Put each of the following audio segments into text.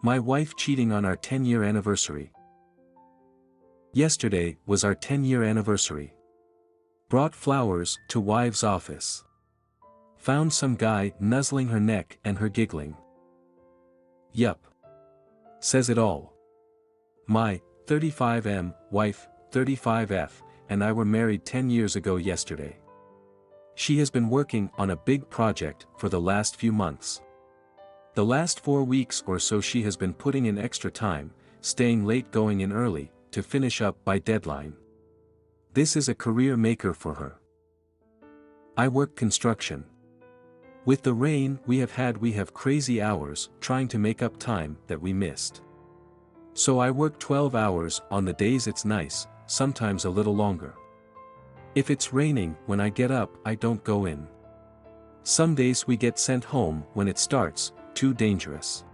My wife cheating on our 10-year anniversary. Yesterday was our 10-year anniversary. Brought flowers to wife's office. Found some guy nuzzling her neck and her giggling. Yup. Says it all. My 35M wife, 35F, and I were married 10 years ago yesterday. She has been working on a big project for the last few months. The last 4 weeks or so she has been putting in extra time, staying late going in early, to finish up by deadline. This is a career maker for her. I work construction. With the rain we have crazy hours trying to make up time that we missed. So I work 12 hours on the days it's nice, sometimes a little longer. If it's raining when I get up I don't go in. Some days we get sent home when it starts, too dangerous.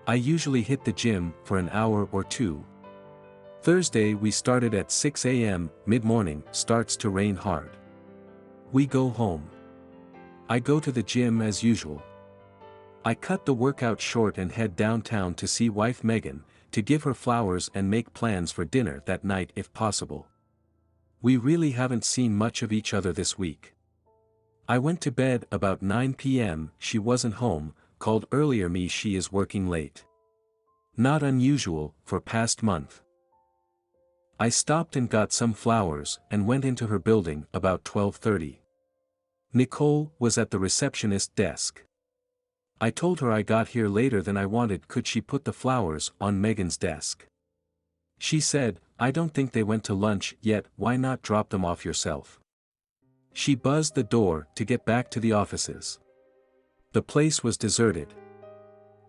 I usually hit the gym for an hour or two. Thursday we started at 6 a.m, mid-morning, starts to rain hard. We go home. I go to the gym as usual. I cut the workout short and head downtown to see wife Megan, to give her flowers and make plans for dinner that night if possible. We really haven't seen much of each other this week. I went to bed about 9 p.m, she wasn't home, called earlier me she is working late. Not unusual for past month. I stopped and got some flowers and went into her building about 12:30. Nicole was at the receptionist desk. I told her I got here later than I wanted, could she put the flowers on Megan's desk? She said, I don't think they went to lunch yet, why not drop them off yourself? She buzzed the door to get back to the offices. The place was deserted.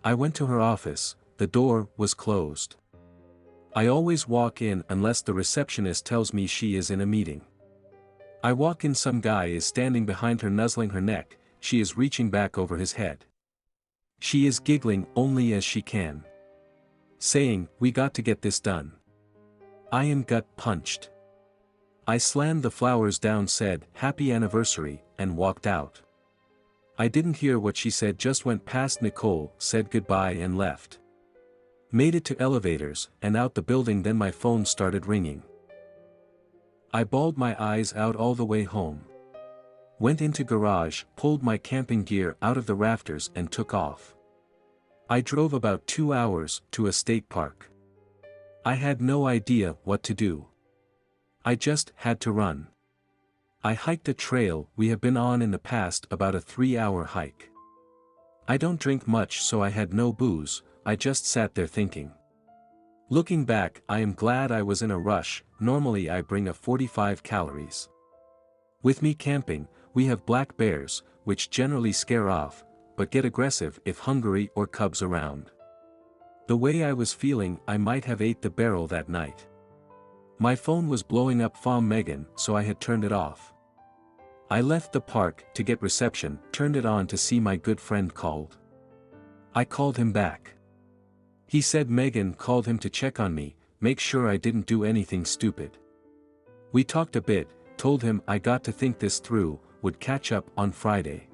I went to her office, the door was closed. I always walk in unless the receptionist tells me she is in a meeting. I walk in, some guy is standing behind her nuzzling her neck, she is reaching back over his head. She is giggling only as she can. Saying, we got to get this done. I am gut punched. I slammed the flowers down, said, happy anniversary, and walked out. I didn't hear what she said, just went past Nicole, said goodbye and left. Made it to elevators, and out the building, then my phone started ringing. I bawled my eyes out all the way home. Went into garage, pulled my camping gear out of the rafters and took off. I drove about 2 hours to a state park. I had no idea what to do. I just had to run. I hiked a trail we have been on in the past, about a 3-hour hike. I don't drink much, so I had no booze, I just sat there thinking. Looking back, I am glad I was in a rush, normally I bring a 45 calories. With me camping, we have black bears, which generally scare off, but get aggressive if hungry or cubs around. The way I was feeling, I might have ate the barrel that night. My phone was blowing up from Megan, so I had turned it off. I left the park to get reception, turned it on to see my good friend called. I called him back. He said Megan called him to check on me, make sure I didn't do anything stupid. We talked a bit, told him I got to think this through, would catch up on Friday.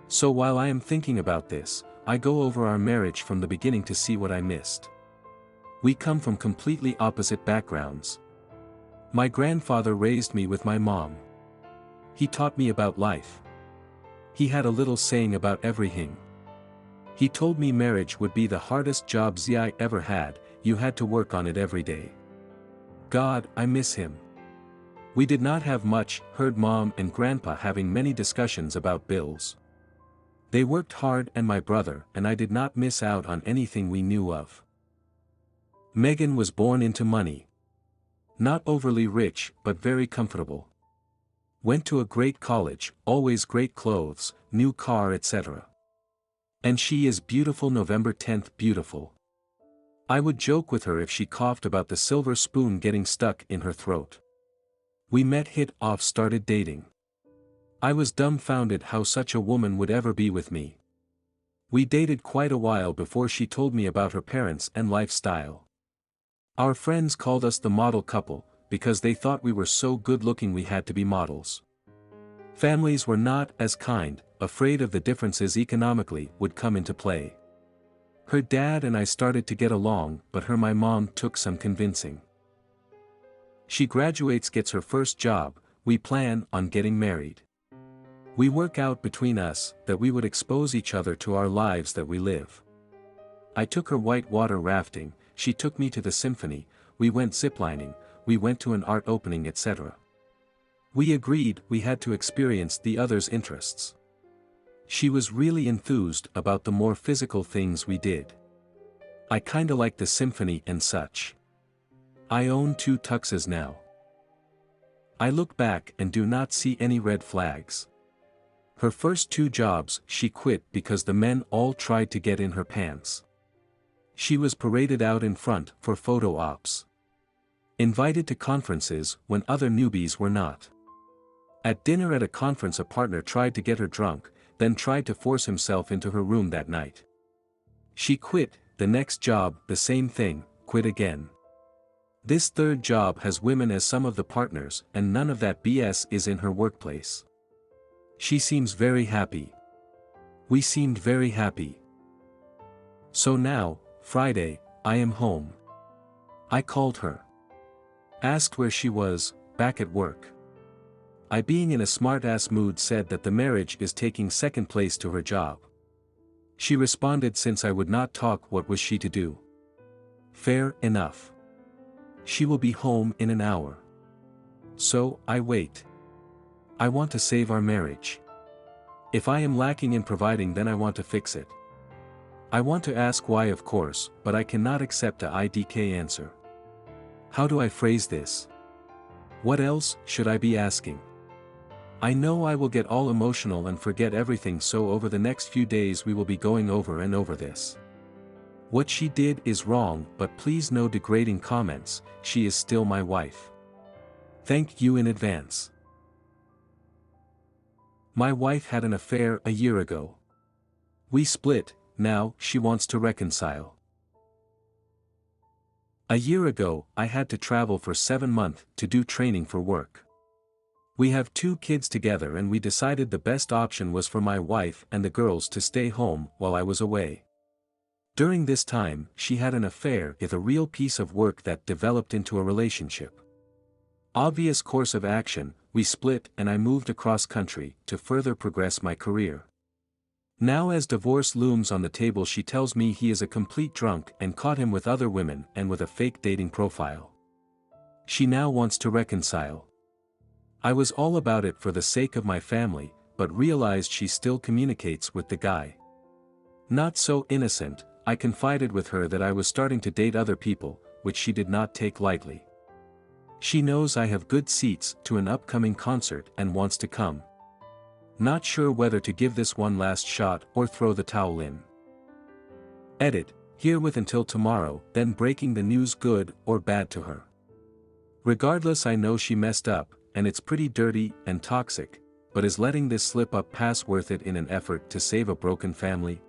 So while I am thinking about this, I go over our marriage from the beginning to see what I missed. We come from completely opposite backgrounds. My grandfather raised me with my mom. He taught me about life. He had a little saying about everything. He told me marriage would be the hardest job I ever had, you had to work on it every day. God, I miss him. We did not have much, heard mom and grandpa having many discussions about bills. They worked hard, and my brother and I did not miss out on anything we knew of. Megan was born into money. Not overly rich, but very comfortable. Went to a great college, always great clothes, new car, etc. And she is beautiful, November 10th, beautiful. I would joke with her if she coughed about the silver spoon getting stuck in her throat. We met, hit off, started dating. I was dumbfounded how such a woman would ever be with me. We dated quite a while before she told me about her parents and lifestyle. Our friends called us the model couple, because they thought we were so good looking we had to be models. Families were not as kind, afraid of the differences economically would come into play. Her dad and I started to get along, but my mom took some convincing. She graduates, gets her first job, we plan on getting married. We work out between us that we would expose each other to our lives that we live. I took her whitewater rafting, she took me to the symphony, we went ziplining, we went to an art opening, etc. We agreed we had to experience the other's interests. She was really enthused about the more physical things we did. I kinda like the symphony and such. I own 2 tuxes now. I look back and do not see any red flags. Her first 2 jobs she quit because the men all tried to get in her pants. She was paraded out in front for photo ops. Invited to conferences when other newbies were not. At dinner at a conference, a partner tried to get her drunk, then tried to force himself into her room that night. She quit. The next job, the same thing, quit again. This 3rd job has women as some of the partners, and none of that BS is in her workplace. She seems very happy. We seemed very happy. So now, Friday, I am home. I called her. Asked where she was, back at work. I, being in a smart-ass mood, said that the marriage is taking second place to her job. She responded, since I would not talk, what was she to do? Fair enough. She will be home in an hour. So, I wait. I want to save our marriage. If I am lacking in providing, then I want to fix it. I want to ask why, of course, but I cannot accept a IDK answer. How do I phrase this? What else should I be asking? I know I will get all emotional and forget everything, so over the next few days we will be going over and over this. What she did is wrong, but please no degrading comments, she is still my wife. Thank you in advance. My wife had an affair a year ago. We split, now she wants to reconcile. A year ago, I had to travel for 7 months to do training for work. We have 2 kids together, and we decided the best option was for my wife and the girls to stay home while I was away. During this time, she had an affair with a real piece of work that developed into a relationship. Obvious course of action, we split and I moved across country to further progress my career. Now as divorce looms on the table, she tells me he is a complete drunk and caught him with other women and with a fake dating profile. She now wants to reconcile. I was all about it for the sake of my family, but realized she still communicates with the guy. Not so innocent, I confided with her that I was starting to date other people, which she did not take lightly. She knows I have good seats to an upcoming concert and wants to come. Not sure whether to give this one last shot or throw the towel in. Edit, herewith until tomorrow, then breaking the news, good or bad to her. Regardless, I know she messed up, and it's pretty dirty and toxic, but is letting this slip up pass worth it in an effort to save a broken family?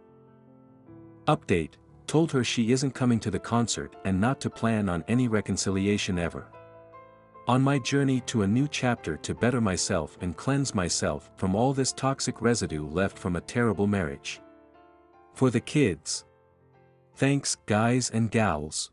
Update, told her she isn't coming to the concert and not to plan on any reconciliation ever. On my journey to a new chapter to better myself and cleanse myself from all this toxic residue left from a terrible marriage. For the kids. Thanks, guys and gals.